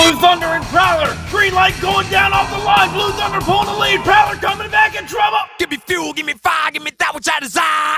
Blue Thunder and Prowler. Green light going down off the line. Blue Thunder pulling the lead. Prowler coming back in trouble. Give me fuel, give me fire, give me that which I desire.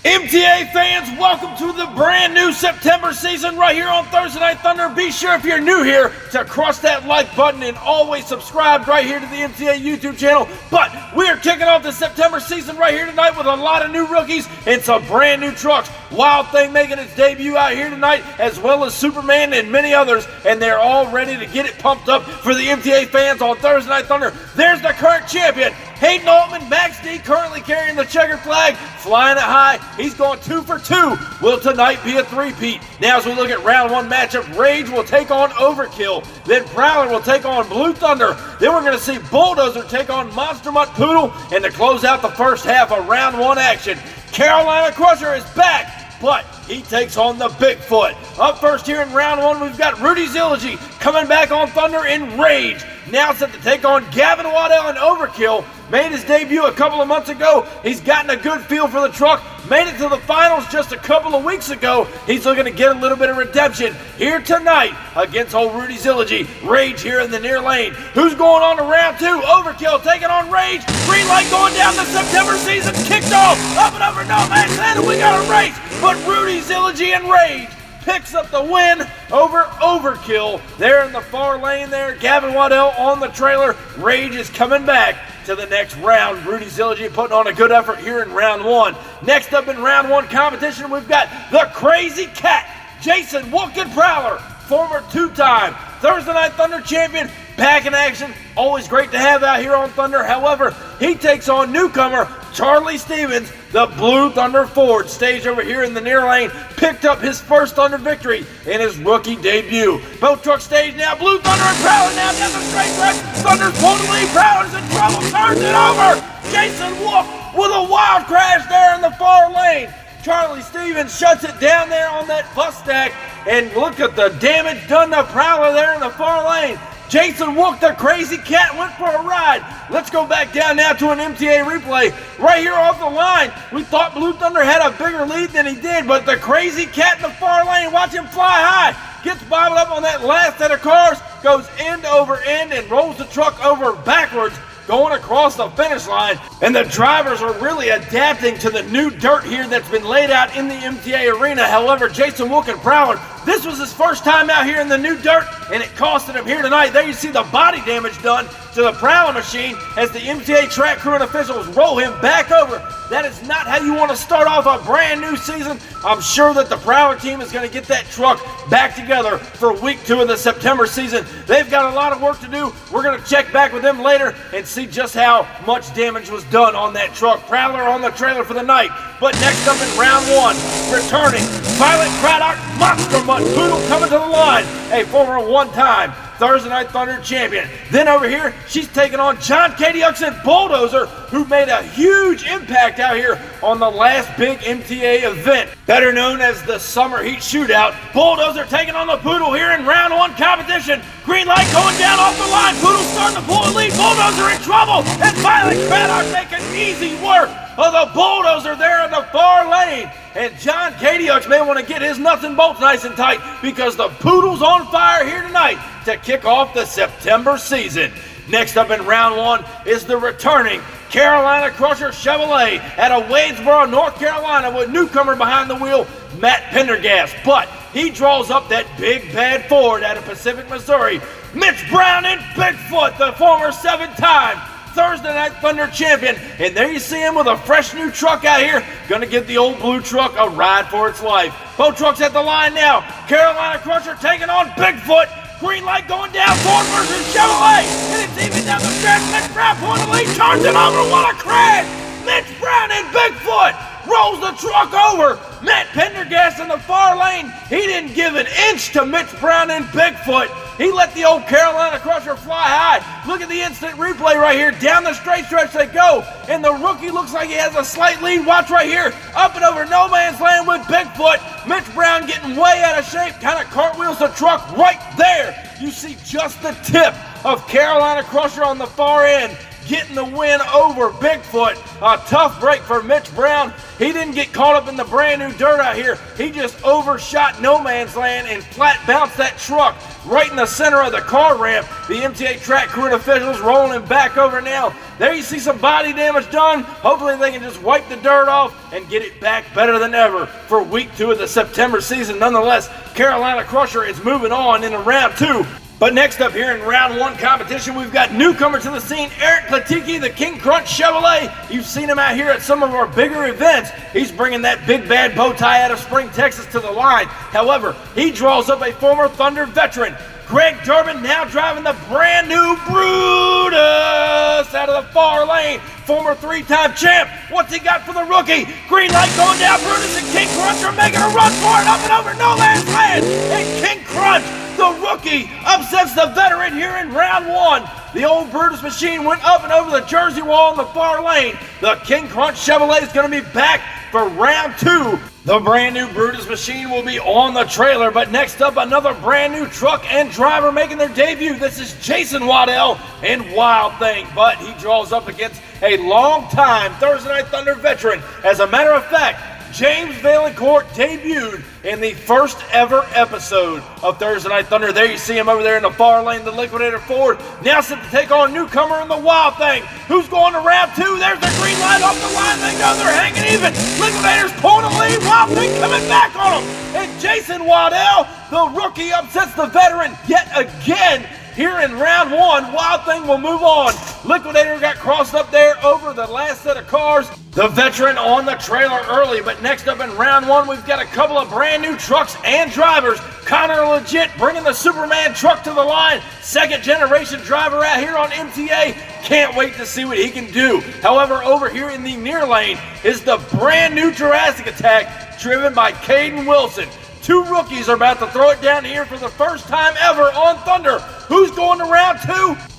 MTA fans, welcome to the brand new September season right here on Thursday Night Thunder. Be sure if you're new here to cross that like button and always subscribe right here to the MTA YouTube channel. But we are kicking off the September season right here tonight with a lot of new rookies and some brand new trucks. Wild Thing making its debut out here tonight, as well as Superman and many others, and they're all ready to get it pumped up for the MTA fans on Thursday Night Thunder. There's the current champion, Hayden Altman. Max D currently carrying the checkered flag, flying it high. He's going 2 for 2. Will tonight be a three-peat? Now as we look at round one matchup, Rage will take on Overkill. Then Prowler will take on Blue Thunder. Then we're going to see Bulldozer take on Monster Mutt Poodle. And to close out the first half of round one action, Carolina Crusher is back, but he takes on the Bigfoot. Up first here in round one, we've got Rudy Zilligy coming back on Thunder in Rage. Now set to take on Gavin Waddell and Overkill. Made his debut a couple of months ago. He's gotten a good feel for the truck. Made it to the finals just a couple of weeks ago. He's looking to get a little bit of redemption here tonight against old Rudy Zilligy. Rage here in the near lane. Who's going on to round two? Overkill taking on Rage. Green light going down. The September season kicked off. Up and over no man's land, and we got a race. But Rudy Zilligy and Rage picks up the win over Overkill. There in the far lane there, Gavin Waddell on the trailer. Rage is coming back to the next round. Rudy Zilligy putting on a good effort here in round one. Next up in round one competition, we've got the Crazy Cat, Jason Wookton Prowler, former two-time Thursday Night Thunder champion, back in action. Always great to have out here on Thunder. However, he takes on newcomer Charlie Stevens, the Blue Thunder Ford. Stage over here in the near lane, picked up his first Thunder victory in his rookie debut. Both trucks stage now. Blue Thunder and Prowler now down the straight track. Thunder's pulling the lead. Prowler's in trouble. Turns it over. Jason Wook with a wild crash there in the far lane. Charlie Stevens shuts it down there on that bus stack. And look at the damage done to Prowler there in the far lane. Jason Wook, the Crazy Cat, went for a ride. Let's go back down now to an MTA replay. Right here off the line, we thought Blue Thunder had a bigger lead than he did, but the Crazy Cat in the far lane, watch him fly high. Gets bobbled up on that last set of cars, goes end over end and rolls the truck over backwards, going across the finish line. And the drivers are really adapting to the new dirt here that's been laid out in the MTA arena. However, Jason Wook and Prowler, this was his first time out here in the new dirt, and it costed him here tonight. There you see the body damage done to the Prowler machine as the MTA track crew and officials roll him back over. That is not how you want to start off a brand new season. I'm sure that the Prowler team is going to get that truck back together for week 2 of the September season. They've got a lot of work to do. We're going to check back with them later and see just how much damage was done on that truck. Prowler on the trailer for the night. But next up in round 1, returning Violet Craddock, Monster Mutt Poodle coming to the line, a former one-time Thursday Night Thunder champion. Then over here, she's taking on John Kadiux and Bulldozer, who made a huge impact out here on the last big MTA event, better known as the Summer Heat Shootout. Bulldozer taking on the Poodle here in round 1 competition. Green light going down off the line. Poodle starting to pull the lead. Bulldozer in trouble, and Violet Craddock making easy work of the Bulldozer there in the far lane. And John Kadiux may want to get his nuts and bolts nice and tight, because the Poodle's on fire here tonight to kick off the September season. Next up in round 1 is the returning Carolina Crusher Chevrolet out of Wadesboro, North Carolina, with newcomer behind the wheel, Matt Pendergast. But he draws up that big bad Ford out of Pacific, Missouri. Mitch Brown and Bigfoot, the former 7-time Thursday Night Thunder champion. And there you see him with a fresh new truck out here. Gonna give the old blue truck a ride for its life. Both trucks at the line now. Carolina Crusher taking on Bigfoot. Green light going down. Ford versus Chevrolet. And it's even down the stretch. Mitch Brown pulling the lead. Charging over. What a crash. Mitch Brown and Bigfoot rolls the truck over. Matt Pendergast in the far lane. He didn't give an inch to Mitch Brown and Bigfoot. He let the old Carolina Crusher fly high. Look at the instant replay right here. Down the straight stretch they go. And the rookie looks like he has a slight lead. Watch right here. Up and over no man's land with Bigfoot. Mitch Brown getting way out of shape. Kind of cartwheels the truck right there. You see just the tip of Carolina Crusher on the far end, getting the win over Bigfoot. A tough break for Mitch Brown. He didn't get caught up in the brand new dirt out here. He just overshot no man's land and flat bounced that truck right in the center of the car ramp. The MTA track crew and officials rolling him back over now. There you see some body damage done. Hopefully they can just wipe the dirt off and get it back better than ever for week 2 of the September season. Nonetheless, Carolina Crusher is moving on into round 2. But next up here in round 1 competition, we've got newcomer to the scene, Eric Platiki, the King Crunch Chevrolet. You've seen him out here at some of our bigger events. He's bringing that big bad bow tie out of Spring, Texas to the line. However, he draws up a former Thunder veteran, Greg Durbin, now driving the brand new Brutus out of the far lane. Former 3-time champ. What's he got for the rookie? Green light going down. Brutus and King Crunch are making a run for it. Up and over no man's land. And King Crunch, the rookie, upsets the veteran here in round 1. The old Brutus machine went up and over the Jersey wall in the far lane. The King Crunch Chevrolet is going to be back for round 2. The brand new Brutus machine will be on the trailer, but next up, another brand new truck and driver making their debut. This is Jason Waddell in Wild Thing, but he draws up against a long-time Thursday Night Thunder veteran. As a matter of fact, James Valancourt debuted in the first ever episode of Thursday Night Thunder. There you see him over there in the far lane, the Liquidator Ford. Now set to take on newcomer in the Wild Thing. Who's going to round 2? There's the green light off the line. They go, they're hanging even. Liquidator's pulling the lead. Wild Thing coming back on him. And Jason Waddell, the rookie, upsets the veteran yet again. Here in round 1, Wild Thing will move on. Liquidator got crossed up there over the last set of cars. The veteran on the trailer early, but next up in round 1, we've got a couple of brand new trucks and drivers. Connor Legit bringing the Superman truck to the line. Second generation driver out here on MTA. Can't wait to see what he can do. However, over here in the near lane is the brand new Jurassic Attack driven by Caden Wilson. 2 rookies are about to throw it down here for the first time ever on Thunder. Who's going to round 2?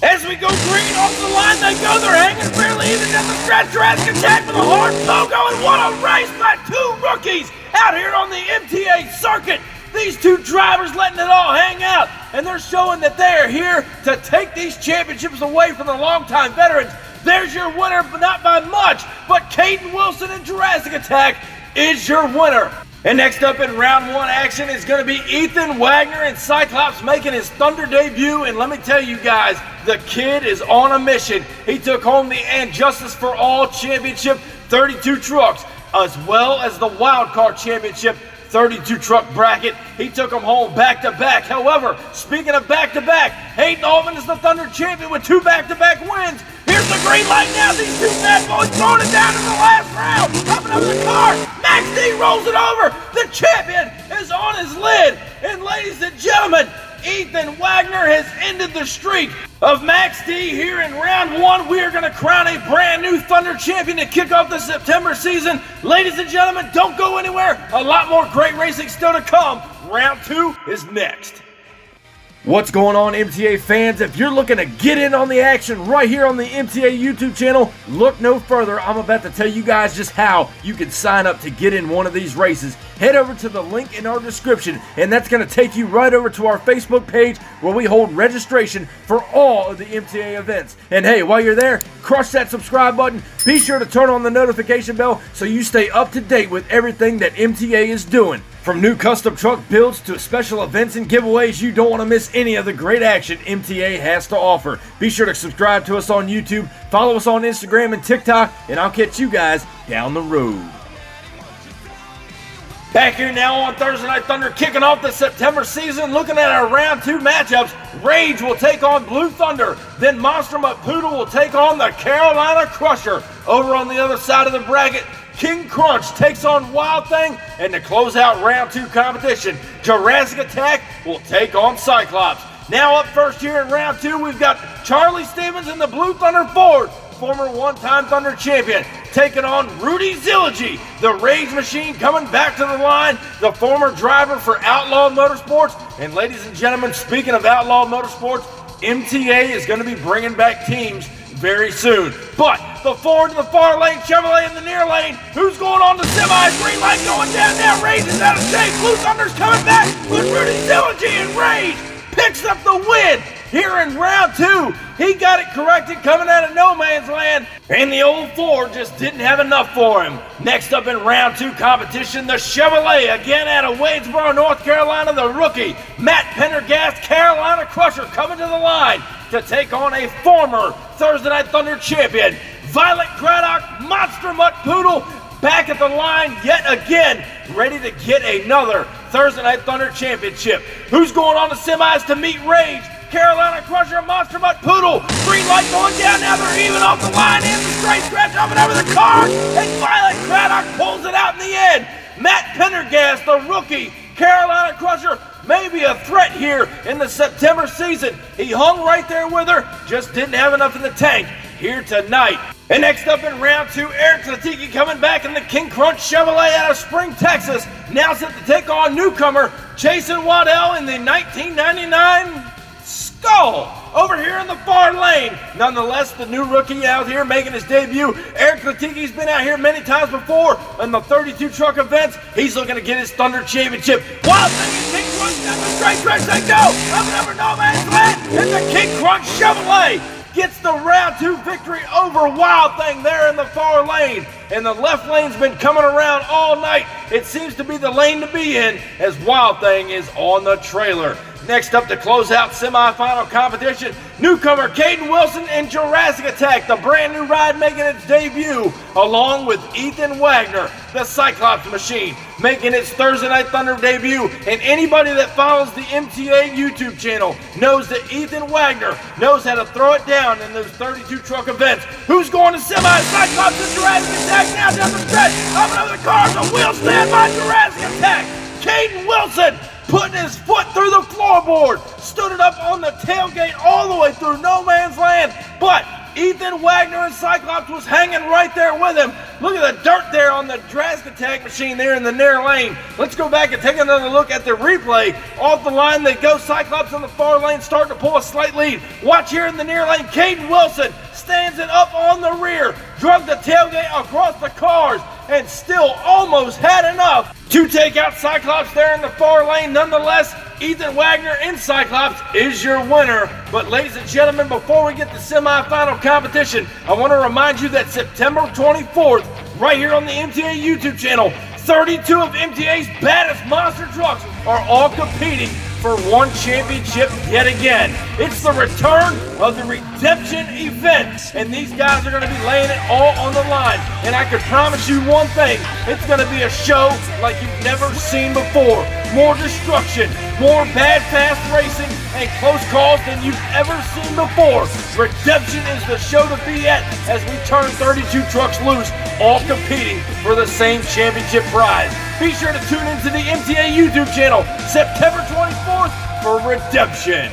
As we go green off the line, they go. They're hanging fairly even down the stretch. Jurassic Attack with a hard blow going. What a race by 2 rookies out here on the MTA circuit. These 2 drivers letting it all hang out, and they're showing that they are here to take these championships away from the longtime veterans. There's your winner, but not by much. But Caden Wilson and Jurassic Attack is your winner. And next up in round 1 action is going to be Ethan Wagner and Cyclops making his Thunder debut. And let me tell you guys, the kid is on a mission. He took home the And Justice for All Championship 32 trucks, as well as the Wild Card Championship 32 truck bracket. He took them home back-to-back. However, speaking of back-to-back, Hayden Altman is the Thunder champion with 2 back-to-back wins. Here's the green light now. These 2 bad boys throwing it down in the last round. Up and over the car. Max D rolls it over. The champion is on his lid. And ladies and gentlemen, Ethan Wagner has ended the streak of Max D here in round 1. We are going to crown a brand new Thunder champion to kick off the September season. Ladies and gentlemen, don't go anywhere. A lot more great racing still to come. Round 2 is next. What's going on, MTA fans? If you're looking to get in on the action right here on the MTA YouTube channel, look no further. I'm about to tell you guys just how you can sign up to get in one of these races. Head over to the link in our description, and that's going to take you right over to our Facebook page where we hold registration for all of the MTA events. And hey, while you're there, crush that subscribe button. Be sure to turn on the notification bell so you stay up to date with everything that MTA is doing. From new custom truck builds to special events and giveaways, you don't want to miss any of the great action MTA has to offer. Be sure to subscribe to us on YouTube, follow us on Instagram and TikTok, and I'll catch you guys down the road. Back here now on Thursday Night Thunder, kicking off the September season, looking at our round 2 matchups. Rage will take on Blue Thunder, then Monster Mutt Poodle will take on the Carolina Crusher. Over on the other side of the bracket, King Crunch takes on Wild Thing, and to close out round 2 competition, Jurassic Attack will take on Cyclops. Now up first here in round 2, we've got Charlie Stevens in the Blue Thunder Ford former one-time Thunder champion, taking on Rudy Zilligy, the Rage Machine, coming back to the line, the former driver for Outlaw Motorsports. And ladies and gentlemen, speaking of Outlaw Motorsports, MTA is going to be bringing back teams very soon. But the forward to the far lane, Chevrolet in the near lane. Who's going on the semis? Green light going down now. Rage is out of shape. Blue Thunder's coming back with Rudy Zilligy, and Rage picks up the win here in round 2. He got it corrected coming out of no man's land, and the old Ford just didn't have enough for him. Next up in round 2 competition, the Chevrolet, again out of Wadesboro, North Carolina, the rookie, Matt Pendergast, Carolina Crusher, coming to the line to take on a former Thursday Night Thunder champion, Violet Craddock, Monster Mutt Poodle, back at the line yet again, ready to get another Thursday Night Thunder championship. Who's going on the semis to meet Rage? Carolina Crusher, Monster Mutt Poodle. Green light going down now. They're even off the line. And the straight stretch up and over the car. And Violet Craddock pulls it out in the end. Matt Pendergast, the rookie, Carolina Crusher, may be a threat here in the September season. He hung right there with her, just didn't have enough in the tank here tonight. And next up in round 2, Eric Latiki coming back in the King Crunch Chevrolet out of Spring, Texas. Now set to take on newcomer Jason Waddell in the 1999 Skull over here in the far lane. Nonetheless, the new rookie out here making his debut. Eric Latiki's been out here many times before in the 32 truck events. He's looking to get his Thunder championship. Wild Thing and King Crunch down the straight stretch. They go up and over no man's land, and the King Crunch Chevrolet gets the round 2 victory over Wild Thing there in the far lane. And the left lane's been coming around all night. It seems to be the lane to be in as Wild Thing is on the trailer. Next up to close out semifinal competition, newcomer Caden Wilson and Jurassic Attack, the brand new ride making its debut, along with Ethan Wagner, the Cyclops Machine, making its Thursday Night Thunder debut. And anybody that follows the MTA YouTube channel knows that Ethan Wagner knows how to throw it down in those 32 truck events. Who's going to semi? Cyclops and Jurassic Attack now down the stretch, up and over the cars, a wheel stand by Jurassic Attack. Caden Wilson putting his foot through the floorboard, stood it up on the tailgate all the way through no man's land, but Ethan Wagner and Cyclops was hanging right there with him. Look at the dirt there on the Jurassic Attack Machine there in the near lane. Let's go back and take another look at the replay. Off the line they go. Cyclops on the far lane starting to pull a slight lead. Watch here in the near lane. Caden Wilson stands it up on the rear, drug the tailgate across the cars, and still almost had enough to take out Cyclops there in the far lane. Nonetheless, Ethan Wagner in Cyclops is your winner. But ladies and gentlemen, before we get to semifinal competition, I want to remind you that September 24th, right here on the MTA YouTube channel, 32 of MTA's baddest monster trucks are all competing for one championship yet again. It's the return of the Redemption event, and these guys are going to be laying it all on the line. And I can promise you one thing, it's going to be a show like you've never seen before. More destruction, more bad fast racing, and close calls than you've ever seen before. Redemption is the show to be at as we turn 32 trucks loose, all competing for the same championship prize. Be sure to tune into the MTA YouTube channel September 24th for Redemption.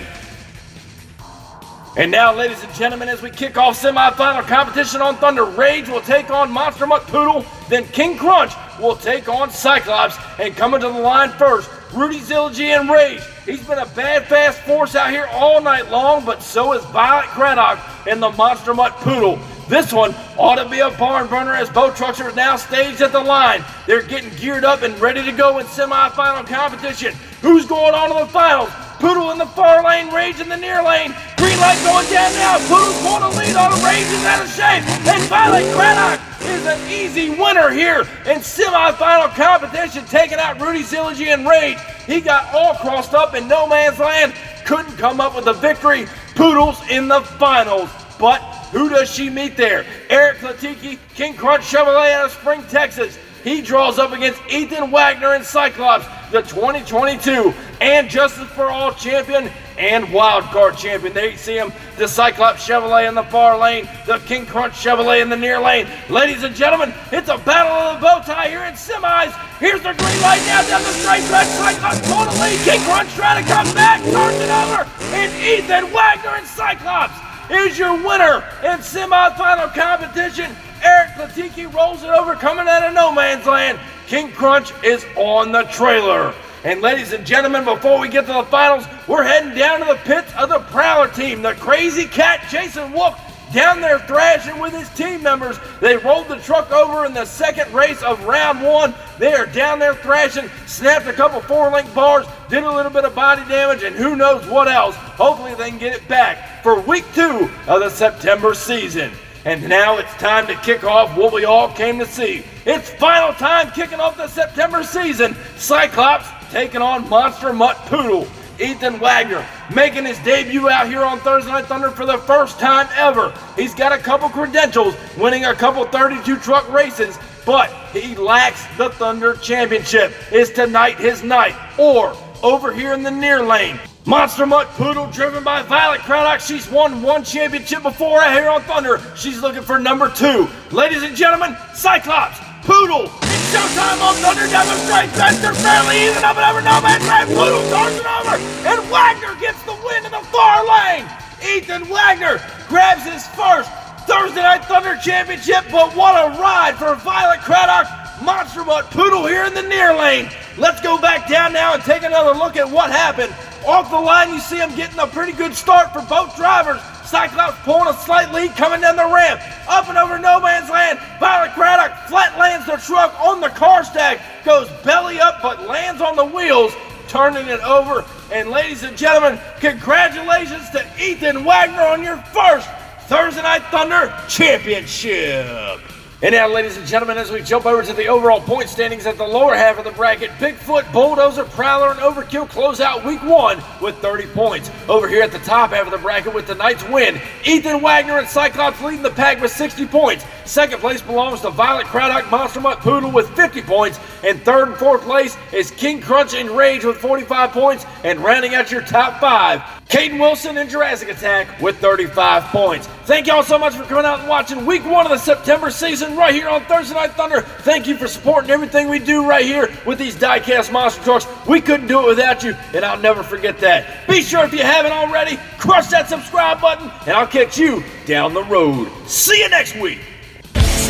And now, ladies and gentlemen, as we kick off semifinal competition on Thunder, Rage will take on Monster Mutt Poodle, then King Crunch will take on Cyclops, and coming to the line first, Rudy Zilligy and Rage. He's been a bad fast force out here all night long, but so is Violet Craddock and the Monster Mutt Poodle. This one ought to be a barn burner as both trucks are now staged at the line. They're getting geared up and ready to go in semifinal competition. Who's going on to the finals? Poodle in the far lane, Rage in the near lane. Green light going down now. Poodle's going to lead on. Rage is out of shape. And Violet Craddock is an easy winner here in semifinal competition, taking out Rudy Zilligy and Rage. He got all crossed up in no man's land. Couldn't come up with a victory. Poodle's in the finals. But who does she meet there? Eric Latiki, King Crunch Chevrolet out of Spring, Texas. He draws up against Ethan Wagner and Cyclops, the 2022 and Justice for All champion and wildcard champion. There you see him, the Cyclops Chevrolet in the far lane, the King Crunch Chevrolet in the near lane. Ladies and gentlemen, it's a battle of the bow tie here in semis. Here's the green light now down the straight stretch. Cyclops going to lead. King Crunch trying to come back, turns it over, and Ethan Wagner and Cyclops is your winner in semifinal competition. Eric Latiki rolls it over, coming out of no man's land. King Crunch is on the trailer. And ladies and gentlemen, before we get to the finals, we're heading down to the pits of the Prowler team. The Crazy Cat, Jason Wolf, down there thrashing with his team members. They rolled the truck over in the second race of round one. They are down there thrashing, snapped a couple 4-link bars, did a little bit of body damage, and who knows what else. Hopefully they can get it back for week 2 of the September season. And now it's time to kick off what we all came to see. It's final time kicking off the September season. Cyclops taking on Monster Mutt Poodle. Ethan Wagner making his debut out here on Thursday Night Thunder for the first time ever. He's got a couple credentials, winning a couple 32 truck races, but he lacks the Thunder Championship. Is tonight his night? Or over here in the near lane, Monster Mutt Poodle, driven by Violet Craddock. She's won 1 championship before out here on Thunder. She's looking for number 2. Ladies and gentlemen, Cyclops, Poodle, it's showtime on Thunder. Demonstrates that they're fairly even up and over no man's land. Poodle turns it over, and Wagner gets the win in the far lane. Ethan Wagner grabs his first Thursday Night Thunder championship, but what a ride for Violet Craddock. Monster Mutt Poodle here in the near lane. Let's go back down now and take another look at what happened. Off the line, you see him getting a pretty good start for both drivers. Cyclops pulling a slight lead coming down the ramp. Up and over no man's land. Violet Craddock flat lands the truck on the car stack. Goes belly up but lands on the wheels, turning it over. And ladies and gentlemen, congratulations to Ethan Wagner on your first Thursday Night Thunder championship. And now, ladies and gentlemen, as we jump over to the overall point standings at the lower half of the bracket, Bigfoot, Bulldozer, Prowler, and Overkill close out week 1 with 30 points. Over here at the top half of the bracket with tonight's win, Ethan Wagner and Cyclops leading the pack with 60 points. Second place belongs to Violet Craddock, Monster Mutt Poodle with 50 points. And third and fourth place is King Crunch and Rage with 45 points. And rounding out your top 5, Caden Wilson and Jurassic Attack with 35 points. Thank y'all so much for coming out and watching week 1 of the September season right here on Thursday Night Thunder. Thank you for supporting everything we do right here with these Diecast monster trucks. We couldn't do it without you, and I'll never forget that. Be sure, if you haven't already, crush that subscribe button, and I'll catch you down the road. See you next week.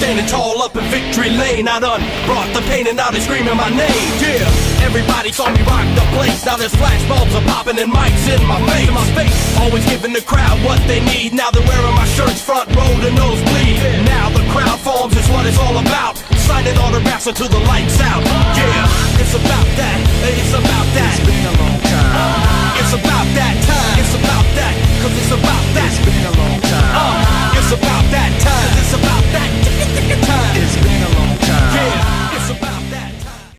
Standing tall up in victory lane, I done brought the pain and now they screaming my name. Yeah, everybody saw me rock the place. Now there's flashbulbs are popping and mics in my face. Always giving the crowd what they need. Now they're wearing my shirts front row to nosebleed. Now the crowd forms is what it's all about. Signing autographs until the lights out. Yeah, it's about that. It's about that. It's been a long time. It's about that time. It's about that. 'Cause it's about that. It's been a long time. It's about